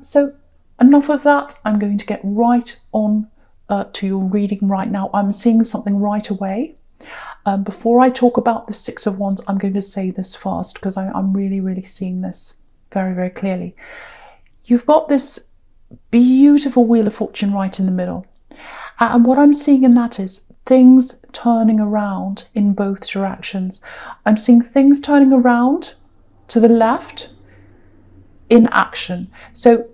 So enough of that. I'm going to get right on to your reading right now. I'm seeing something right away. Before I talk about the Six of Wands, I'm going to say this first because I'm really, really seeing this very, very clearly. You've got this beautiful Wheel of Fortune right in the middle. And what I'm seeing in that is things turning around in both directions. I'm seeing things turning around to the left in action. So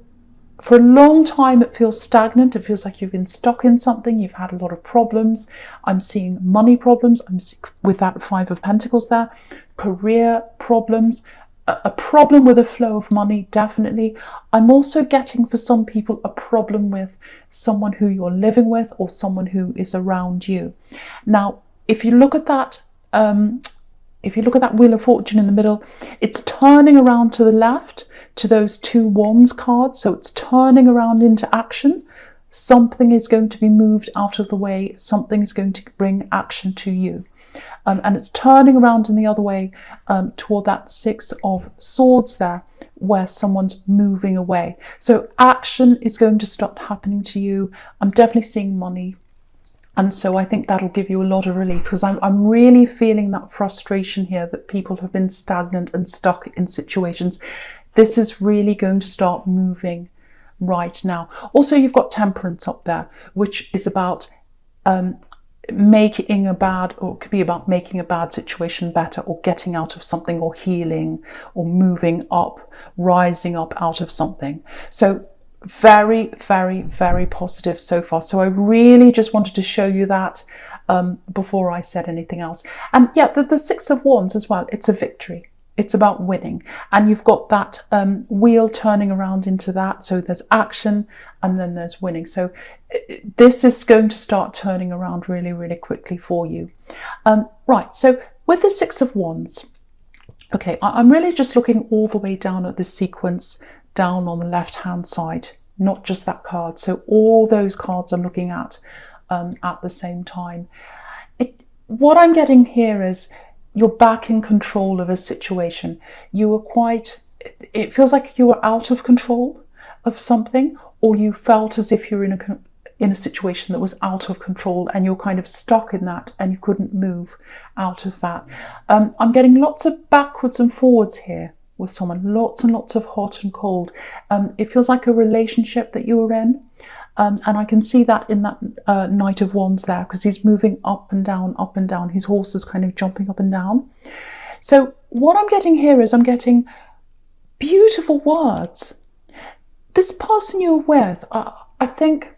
for a long time, it feels stagnant. It feels like you've been stuck in something. You've had a lot of problems. I'm seeing money problems. I'm with that Five of Pentacles there. Career problems. A problem with a flow of money, definitely. I'm also getting, for some people, a problem with someone who you're living with or someone who is around you. Now, if you look at that, Wheel of Fortune in the middle, it's turning around to the left to those two Wands cards. So it's turning around into action. Something is going to be moved out of the way. Something is going to bring action to you. And it's turning around in the other way toward that Six of Swords there, where someone's moving away. So action is going to start happening to you. I'm definitely seeing money. And so I think that'll give you a lot of relief, because I'm really feeling that frustration here that people have been stagnant and stuck in situations. This is really going to start moving right now. Also, you've got Temperance up there, which is about making a bad, or it could be about making a bad situation better, or getting out of something, or healing, or moving up, rising up out of something. So very, very, very positive so far. So I really just wanted to show you that before I said anything else. And yeah, the Six of Wands as well, it's a victory. It's about winning. And you've got that wheel turning around into that. So there's action and then there's winning. So this is going to start turning around really, really quickly for you. Right, so with the Six of Wands, okay, I'm really just looking all the way down at this sequence down on the left-hand side, not just that card. So all those cards I'm looking at the same time. What I'm getting here is you're back in control of a situation. You were quite, it feels like you were out of control of something, or you felt as if you're in a situation that was out of control and you're kind of stuck in that and you couldn't move out of that. I'm getting lots of backwards and forwards here with someone, lots and lots of hot and cold. It feels like a relationship that you were in. And I can see that in that Knight of Wands there, because he's moving up and down, up and down. His horse is kind of jumping up and down. So what I'm getting here is I'm getting beautiful words. This person you're with, I think,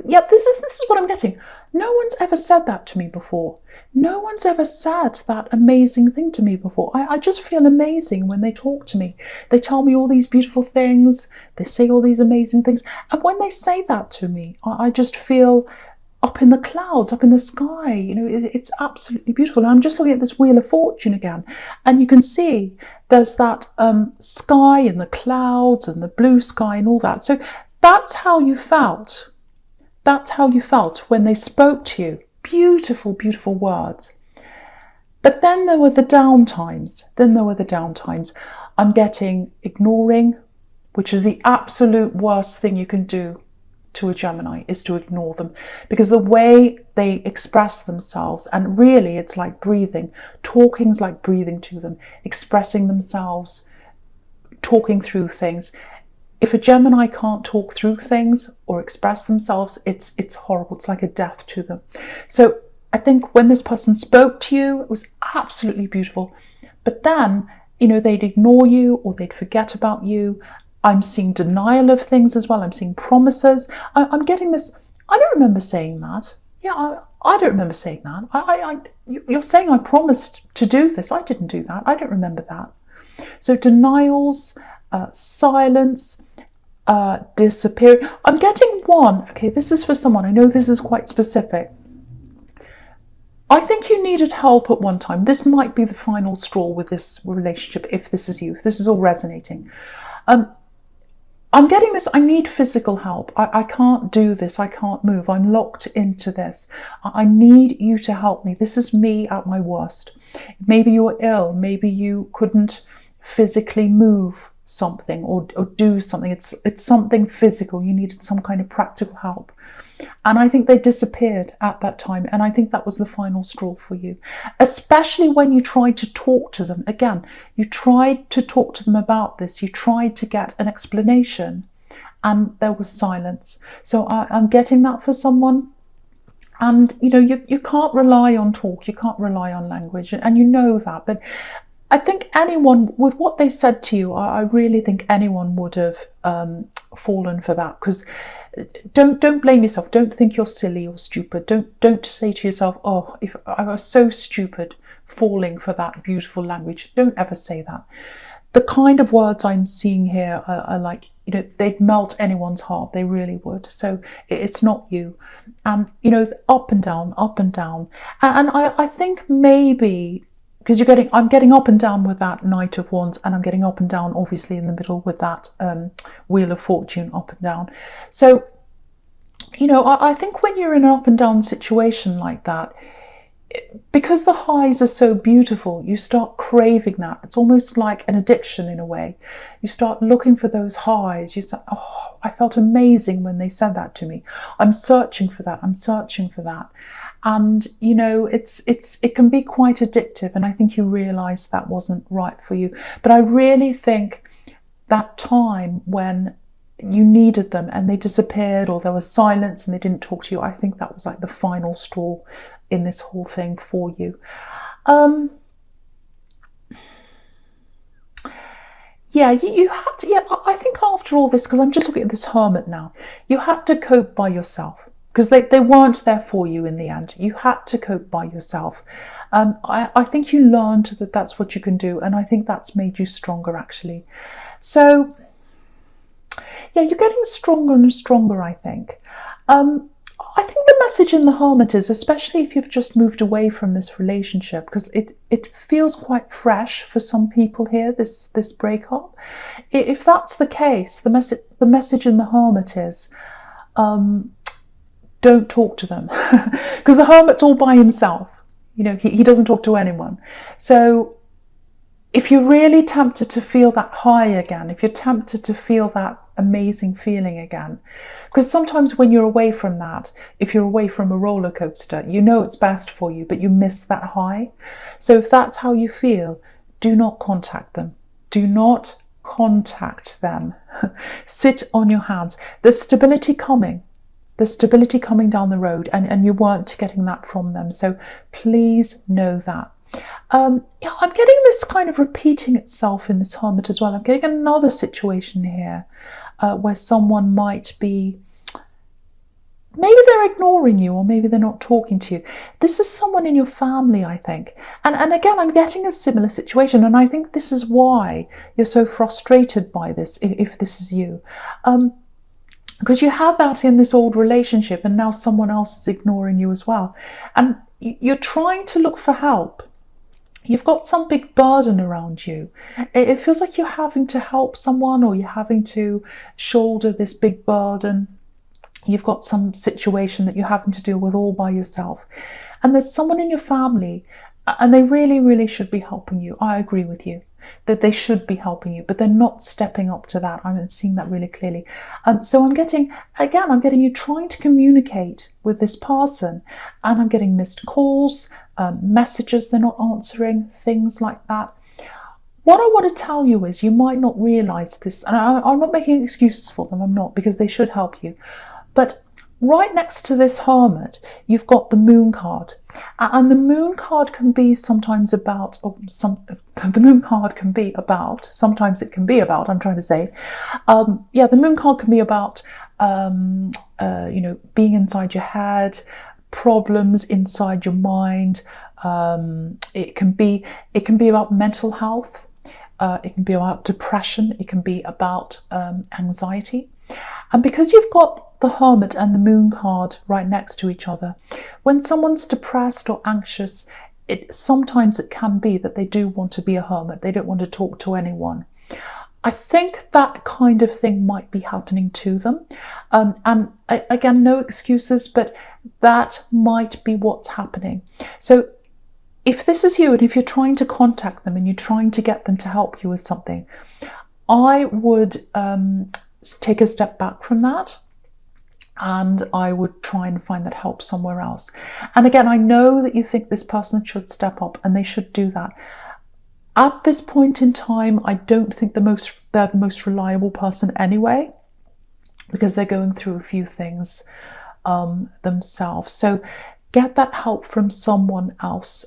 yeah, this is what I'm getting. No one's ever said that to me before. No one's ever said that amazing thing to me before. I just feel amazing when they talk to me. They tell me all these beautiful things. They say all these amazing things. And when they say that to me, I just feel up in the clouds, up in the sky. You know, it's absolutely beautiful. And I'm just looking at this Wheel of Fortune again. And you can see there's that sky and the clouds and the blue sky and all that. So that's how you felt. That's how you felt when they spoke to you. Beautiful, beautiful words. But then there were the down times. I'm getting ignoring, which is the absolute worst thing you can do to a Gemini, is to ignore them. Because the way they express themselves, and really it's like breathing. Talking's like breathing to them. Expressing themselves, talking through things. If a Gemini can't talk through things or express themselves, it's horrible. It's like a death to them. So I think when this person spoke to you, it was absolutely beautiful. But then, you know, they'd ignore you or they'd forget about you. I'm seeing denial of things as well. I'm seeing promises. I'm getting this, I don't remember saying that. Yeah, I don't remember saying that. You're saying I promised to do this. I didn't do that. I don't remember that. So denials, silence, disappearing. I'm getting one. Okay, this is for someone. I know this is quite specific. I think you needed help at one time. This might be the final straw with this relationship, if this is you, if this is all resonating. I'm getting this, I need physical help. I can't do this. I can't move. I'm locked into this. I need you to help me. This is me at my worst. Maybe you were ill. Maybe you couldn't physically move something or do something. It's something physical. You needed some kind of practical help. And I think they disappeared at that time. And I think that was the final straw for you, especially when you tried to talk to them. Again, you tried to talk to them about this. You tried to get an explanation and there was silence. So I'm getting that for someone. And, you know, you can't rely on talk. You can't rely on language. And you know that. But I think anyone, with what they said to you, I really think anyone would have fallen for that. Because don't blame yourself. Don't think you're silly or stupid. Don't say to yourself, oh, if I was so stupid falling for that beautiful language. Don't ever say that. The kind of words I'm seeing here are like, you know, they'd melt anyone's heart. They really would. So it's not you. And, you know, up and down, up and down. And I think maybe, because I'm getting up and down with that Knight of Wands, and I'm getting up and down, obviously, in the middle with that Wheel of Fortune, up and down. So, you know, I think when you're in an up and down situation like that, because the highs are so beautiful, you start craving that. It's almost like an addiction in a way. You start looking for those highs. You say, oh, I felt amazing when they said that to me. I'm searching for that. I'm searching for that. And, you know, it can be quite addictive. And I think you realised that wasn't right for you. But I really think that time when you needed them and they disappeared, or there was silence and they didn't talk to you, I think that was like the final straw in this whole thing for you. Yeah, you had to, yeah, I think after all this, because I'm just looking at this Hermit now, you had to cope by yourself, because they weren't there for you in the end. You had to cope by yourself. I think you learned that that's what you can do, and I think that's made you stronger, actually. So, yeah, you're getting stronger and stronger, I think. I think the message in the Hermit is, especially if you've just moved away from this relationship, because it feels quite fresh for some people here, this breakup. If that's the case, the message in the Hermit is, don't talk to them, because the Hermit's all by himself. You know, he doesn't talk to anyone. So if you're really tempted to feel that high again, if you're tempted to feel that amazing feeling again, because sometimes when you're away from that, if you're away from a roller coaster, you know it's best for you, but you miss that high. So if that's how you feel, do not contact them. Do not contact them. Sit on your hands. There's stability coming. There's stability coming down the road, and you weren't getting that from them. So please know that. Yeah, I'm getting this kind of repeating itself in this Hermit as well. I'm getting another situation here where someone might be, maybe they're ignoring you, or maybe they're not talking to you. This is someone in your family, I think. And again, I'm getting a similar situation, and I think this is why you're so frustrated by this, if this is you. Because you had that in this old relationship, and now someone else is ignoring you as well. And you're trying to look for help. You've got some big burden around you. It feels like you're having to help someone, or you're having to shoulder this big burden. You've got some situation that you're having to deal with all by yourself. And there's someone in your family, and they really, really should be helping you. I agree with you that they should be helping you, but they're not stepping up to that. I'm seeing that really clearly. So I'm getting you trying to communicate with this person, and I'm getting missed calls, messages they're not answering, things like that. What I want to tell you is, you might not realise this, and I'm not making excuses for them, I'm not, because they should help you. But right next to this Hermit, you've got the Moon card. And the Moon card can be sometimes about, the Moon card can be about, sometimes it can be about, I'm trying to say. Yeah, the Moon card can be about, you know, being inside your head, problems inside your mind. It can be about mental health. It can be about depression. It can be about anxiety. And because you've got the Hermit and the Moon card right next to each other, when someone's depressed or anxious, sometimes it can be that they do want to be a hermit. They don't want to talk to anyone. I think that kind of thing might be happening to them. And again, no excuses, but that might be what's happening. So if this is you, and if you're trying to contact them and you're trying to get them to help you with something, I would take a step back from that, and I would try and find that help somewhere else. And again, I know that you think this person should step up, and they should do that. At this point in time, I don't think they're the most reliable person anyway, because they're going through a few things themselves. So get that help from someone else.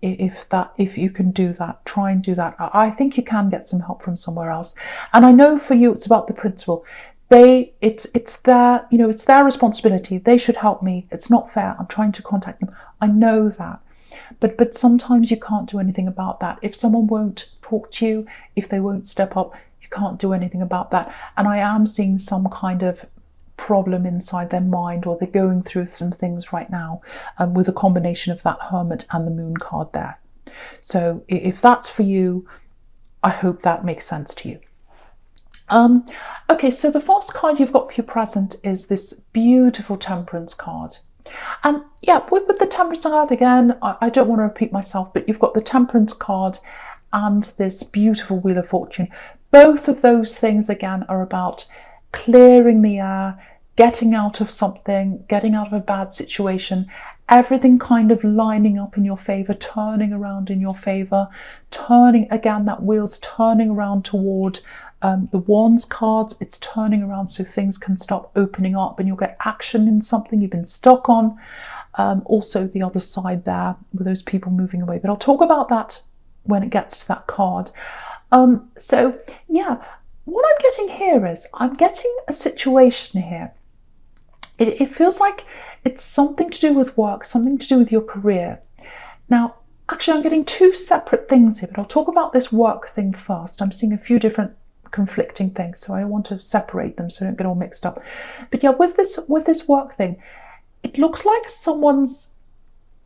If you can do that, try and do that. I think you can get some help from somewhere else. And I know for you, it's about the principal. It's their, it's their responsibility. They should help me. It's not fair. I'm trying to contact them. I know that. But sometimes you can't do anything about that. If someone won't talk to you, if they won't step up, you can't do anything about that. And I am seeing some kind of problem inside their mind, or they're going through some things right now with a combination of that Hermit and the Moon card there. So if that's for you, I hope that makes sense to you. Okay, so the first card you've got for your present is this beautiful Temperance card. And yeah, with the Temperance card, again, I don't want to repeat myself, but you've got the Temperance card and this beautiful Wheel of Fortune. Both of those things, again, are about clearing the air, getting out of something, getting out of a bad situation, everything kind of lining up in your favor, turning around in your favor, again, that wheel's turning around toward the Wands cards. It's turning around so things can start opening up and you'll get action in something you've been stuck on. Also the other side there with those people moving away, but I'll talk about that when it gets to that card. So yeah, what I'm getting here is I'm getting a situation here. It feels like it's something to do with work, something to do with your career. Now, actually, I'm getting two separate things here, but I'll talk about this work thing first. I'm seeing a few different conflicting things, so I want to separate them so I don't get all mixed up. But yeah, with this work thing, it looks like someone's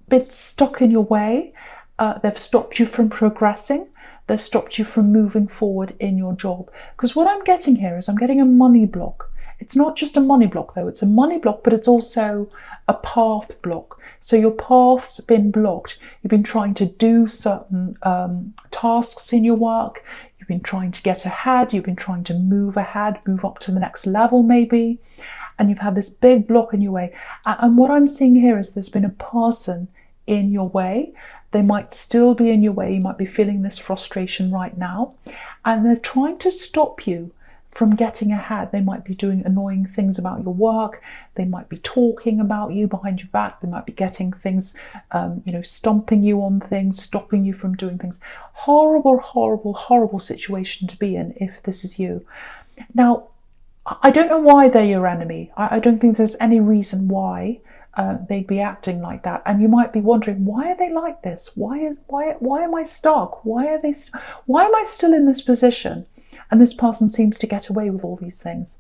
been stuck in your way. They've stopped you from progressing. They've stopped you from moving forward in your job. Because what I'm getting here is I'm getting a money block. It's not just a money block though, it's a money block, but it's also a path block. So your path's been blocked. You've been trying to do certain tasks in your work. You've been trying to get ahead. You've been trying to move ahead, move up to the next level maybe. And you've had this big block in your way. And what I'm seeing here is there's been a person in your way. They might still be in your way. You might be feeling this frustration right now. And they're trying to stop you from getting ahead. They might be doing annoying things about your work. They might be talking about you behind your back. They might be getting things, stomping you on things, stopping you from doing things. Horrible, horrible, horrible situation to be in if this is you. Now, I don't know why they're your enemy. I don't think there's any reason why they'd be acting like that. And you might be wondering, why are they like this? Why am I stuck? Why am I still in this position? And this person seems to get away with all these things.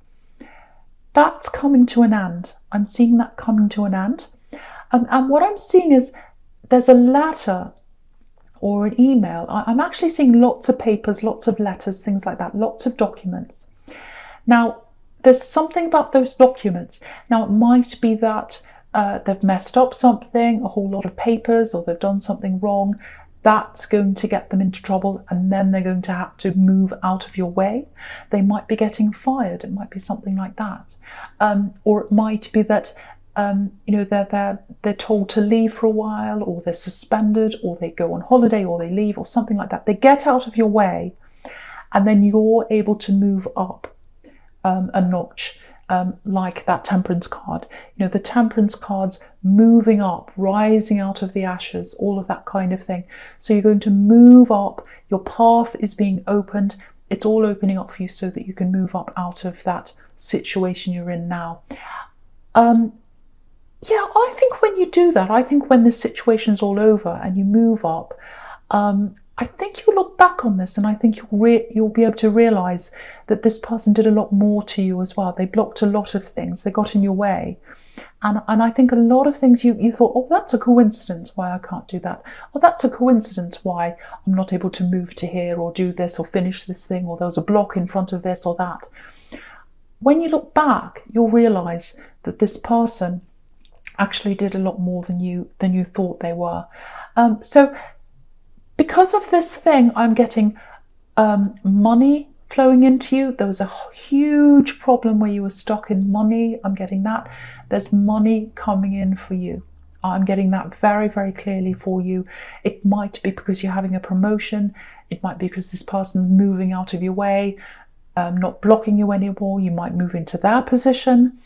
That's coming to an end. I'm seeing that coming to an end. And what I'm seeing is there's a letter or an email. I'm actually seeing lots of papers, lots of letters, things like that, lots of documents. Now, there's something about those documents. Now, it might be that they've messed up something, a whole lot of papers, or they've done something wrong. That's going to get them into trouble, and then they're going to have to move out of your way. They might be getting fired. It might be something like that. Or it might be that they're told to leave for a while, or they're suspended, or they go on holiday, or they leave, or something like that. They get out of your way, and then you're able to move up a notch. Like that Temperance card. The Temperance card's moving up, rising out of the ashes, all of that kind of thing. So you're going to move up, your path is being opened, it's all opening up for you so that you can move up out of that situation you're in now. I think when you do that, I think when this situation's all over and you move up, I think you'll look back on this and I think you'll be able to realise that this person did a lot more to you as well. They blocked a lot of things. They got in your way. And I think a lot of things you thought, oh, that's a coincidence why I can't do that. Oh, that's a coincidence why I'm not able to move to here or do this or finish this thing, or there was a block in front of this or that. When you look back, you'll realise that this person actually did a lot more than you thought they were. So because of this thing, I'm getting money flowing into you. There was a huge problem where you were stuck in money. I'm getting that. There's money coming in for you. I'm getting that very, very clearly for you. It might be because you're having a promotion. It might be because this person's moving out of your way, not blocking you anymore. You might move into their position.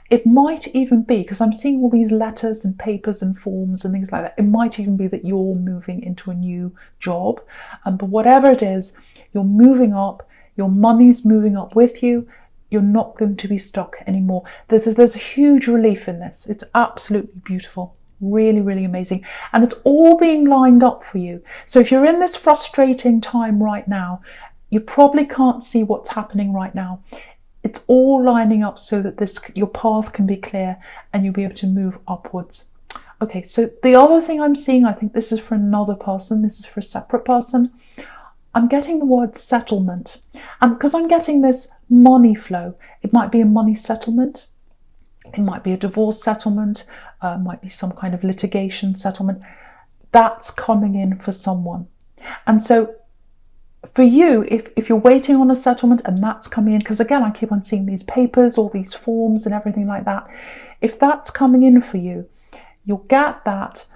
It might even be, because I'm seeing all these letters and papers and forms and things like that, it might even be that you're moving into a new job. But whatever it is, you're moving up, your money's moving up with you. You're not going to be stuck anymore. There's a huge relief in this. It's absolutely beautiful. Really, really amazing. And it's all being lined up for you. So if you're in this frustrating time right now, you probably can't see what's happening right now. It's all lining up so that your path can be clear and you'll be able to move upwards. Okay, so the other thing I'm seeing, I think this is for another person, this is for a separate person. I'm getting the word settlement. And because I'm getting this money flow, it might be a money settlement. It might be a divorce settlement, might be some kind of litigation settlement. That's coming in for someone. And so for you, if you're waiting on a settlement and that's coming in, because again, I keep on seeing these papers, all these forms and everything like that. If that's coming in for you, you'll get that.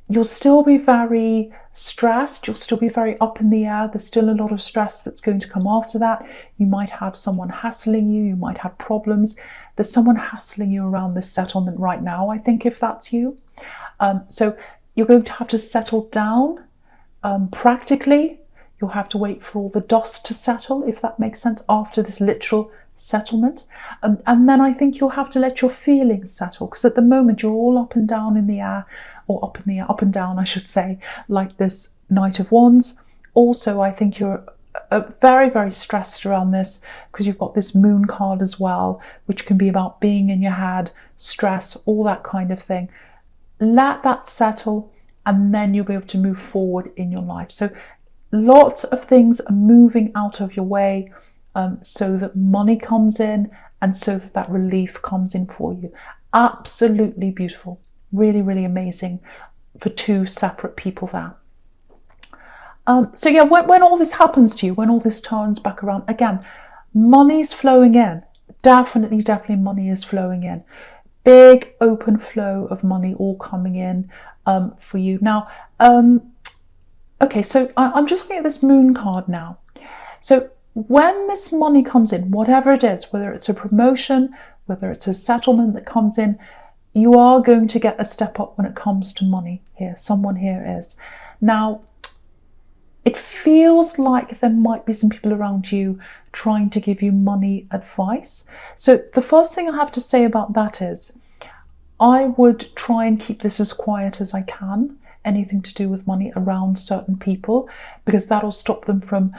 You'll still be very stressed. You'll still be very up in the air. There's still a lot of stress that's going to come after that. You might have someone hassling you. You might have problems. There's someone hassling you around this settlement right now, I think, if that's you. So you're going to have to settle down. Practically, you'll have to wait for all the dust to settle, if that makes sense, after this literal settlement. And then I think you'll have to let your feelings settle, because at the moment you're all up and down in the air, or up and down, I should say, like this Knight of Wands. Also, I think you're very, very stressed around this because you've got this Moon card as well, which can be about being in your head, stress, all that kind of thing. Let that settle and then you'll be able to move forward in your life. So lots of things are moving out of your way so that money comes in and so that relief comes in for you. Absolutely beautiful. Really, really amazing for two separate people there. So yeah, when all this happens to you, when all this turns back around, again, money's flowing in. Definitely money is flowing in. Big open flow of money all coming in for you. Now, okay, so I'm just looking at this Moon card now. So when this money comes in, whatever it is, whether it's a promotion, whether it's a settlement that comes in, you are going to get a step up when it comes to money here. Someone here is. Now, it feels like there might be some people around you trying to give you money advice. So the first thing I have to say about that is I would try and keep this as quiet as I can, anything to do with money around certain people, because that'll stop them from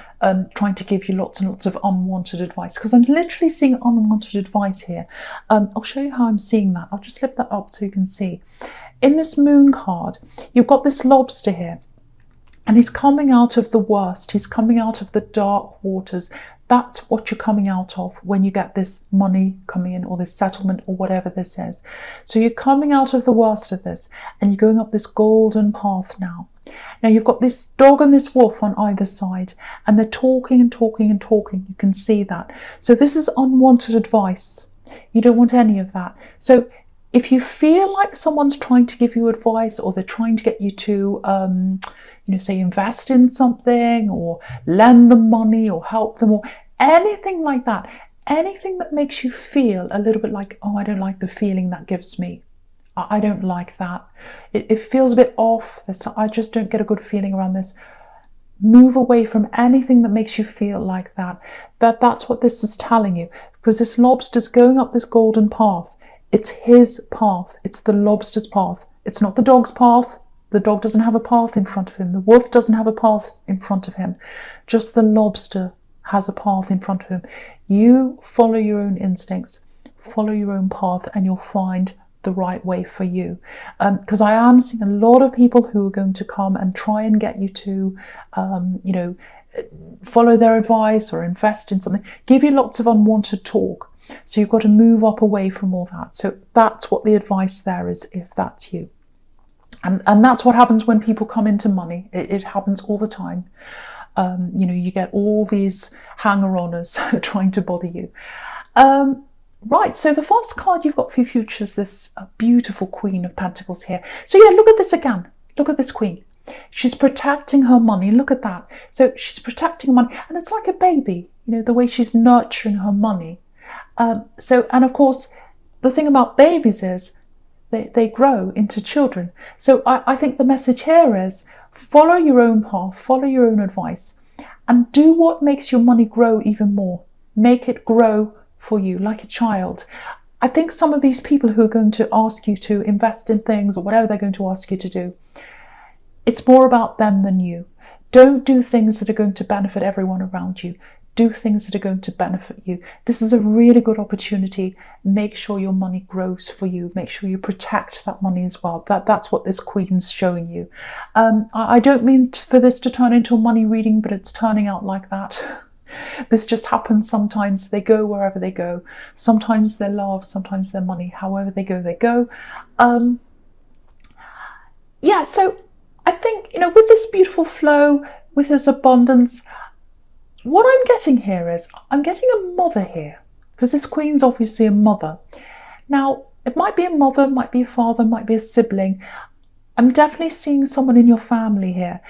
trying to give you lots and lots of unwanted advice, because I'm literally seeing unwanted advice here. I'll show you how I'm seeing that. I'll just lift that up so you can see. In this Moon card, you've got this lobster here. And he's coming out of the worst. He's coming out of the dark waters. That's what you're coming out of when you get this money coming in, or this settlement, or whatever this is. So you're coming out of the worst of this and you're going up this golden path now. Now you've got this dog and this wolf on either side, and they're talking and talking and talking. You can see that. So this is unwanted advice. You don't want any of that. So if you feel like someone's trying to give you advice, or they're trying to get you to say invest in something, or lend them money, or help them, or anything like that, anything that makes you feel a little bit like, oh, I don't like the feeling that gives me. I don't like that. It feels a bit off. I just don't get a good feeling around this. Move away from anything that makes you feel like that. That's what this is telling you, because this lobster's going up this golden path. It's his path. It's the lobster's path. It's not the dog's path. The dog doesn't have a path in front of him. The wolf doesn't have a path in front of him. Just the lobster has a path in front of him. You follow your own instincts, follow your own path, and you'll find the right way for you. Because I am seeing a lot of people who are going to come and try and get you to, follow their advice or invest in something, give you lots of unwanted talk. So you've got to move up away from all that. So that's what the advice there is, if that's you. And that's what happens when people come into money. It happens all the time. You get all these hanger-oners trying to bother you. Right, so the first card you've got for your future is this beautiful Queen of Pentacles here. So yeah, look at this again. Look at this Queen. She's protecting her money. Look at that. So she's protecting money, and it's like a baby, the way she's nurturing her money. And of course, the thing about babies is they grow into children. So I think the message here is follow your own path, follow your own advice, and do what makes your money grow even more. Make it grow for you like a child. I think some of these people who are going to ask you to invest in things or whatever they're going to ask you to do, it's more about them than you. Don't do things that are going to benefit everyone around you. Do things that are going to benefit you. This is a really good opportunity. Make sure your money grows for you. Make sure you protect that money as well. That's what this Queen's showing you. I don't mean for this to turn into a money reading, but it's turning out like that. This just happens sometimes. They go wherever they go. Sometimes they're love, sometimes they're money. However they go, they go. Yeah, so I think, with this beautiful flow, with this abundance, what I'm getting here is, I'm getting a mother here, because this Queen's obviously a mother. Now, it might be a mother, might be a father, might be a sibling. I'm definitely seeing someone in your family here.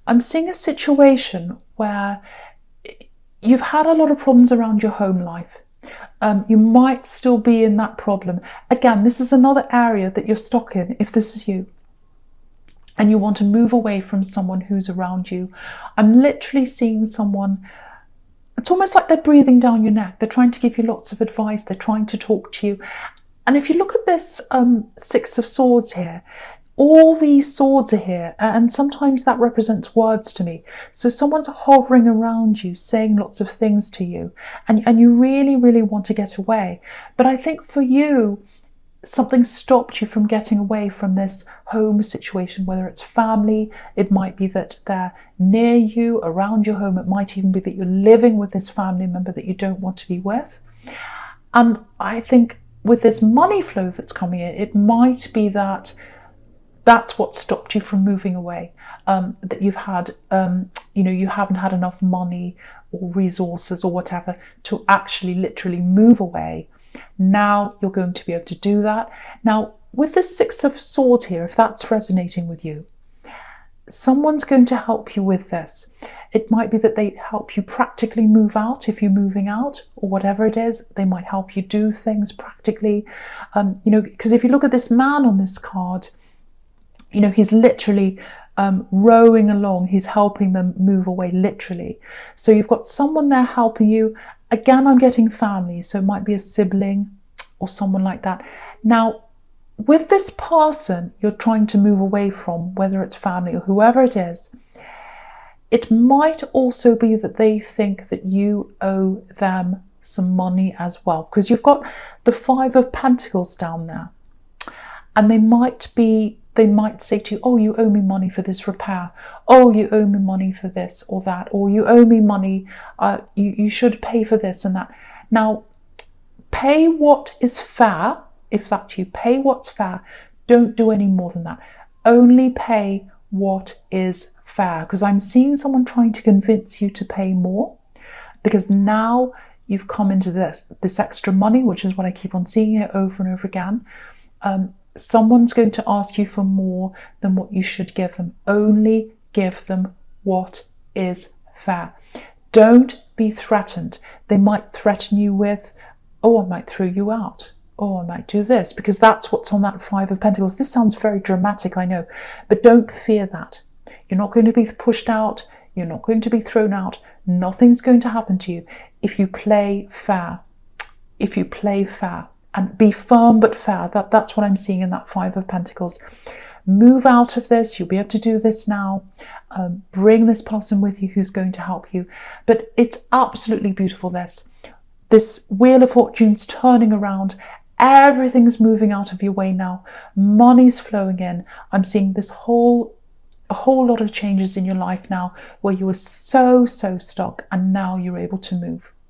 I'm seeing a situation where you've had a lot of problems around your home life. You might still be in that problem. Again, this is another area that you're stuck in, if this is you, and you want to move away from someone who's around you. I'm literally seeing someone, it's almost like they're breathing down your neck. They're trying to give you lots of advice. They're trying to talk to you. And if you look at this Six of Swords here, all these swords are here, and sometimes that represents words to me. So someone's hovering around you, saying lots of things to you, and you really, really want to get away. But I think for you, something stopped you from getting away from this home situation, whether it's family, it might be that they're near you, around your home, it might even be that you're living with this family member that you don't want to be with. And I think with this money flow that's coming in, it might be that that's what stopped you from moving away, that you've had, you haven't had enough money or resources or whatever to actually literally move away. Now you're going to be able to do that. Now, with the Six of Swords here, if that's resonating with you, someone's going to help you with this. It might be that they help you practically move out if you're moving out, or whatever it is. They might help you do things practically. Because if you look at this man on this card, he's literally rowing along. He's helping them move away, literally. So you've got someone there helping you. Again, I'm getting family, so it might be a sibling or someone like that. Now, with this person you're trying to move away from, whether it's family or whoever it is, it might also be that they think that you owe them some money as well, because you've got the Five of Pentacles down there, and they might say to you, oh, you owe me money for this repair. Oh, you owe me money for this or that. Or you owe me money, you should pay for this and that. Now, pay what is fair. If that's you, pay what's fair. Don't do any more than that. Only pay what is fair. Because I'm seeing someone trying to convince you to pay more. Because now you've come into this extra money, which is what I keep on seeing here over and over again. Someone's going to ask you for more than what you should give them. Only give them what is fair. Don't be threatened. They might threaten you with, oh, I might throw you out. Oh, I might do this, because that's what's on that Five of Pentacles. This sounds very dramatic, I know, but don't fear that. You're not going to be pushed out. You're not going to be thrown out. Nothing's going to happen to you if you play fair. If you play fair. And be firm but fair. That's what I'm seeing in that Five of Pentacles. Move out of this. You'll be able to do this now. Bring this person with you who's going to help you. But it's absolutely beautiful, this Wheel of Fortune's turning around. Everything's moving out of your way now. Money's flowing in. I'm seeing a whole lot of changes in your life now, where you were so stuck, and now you're able to move.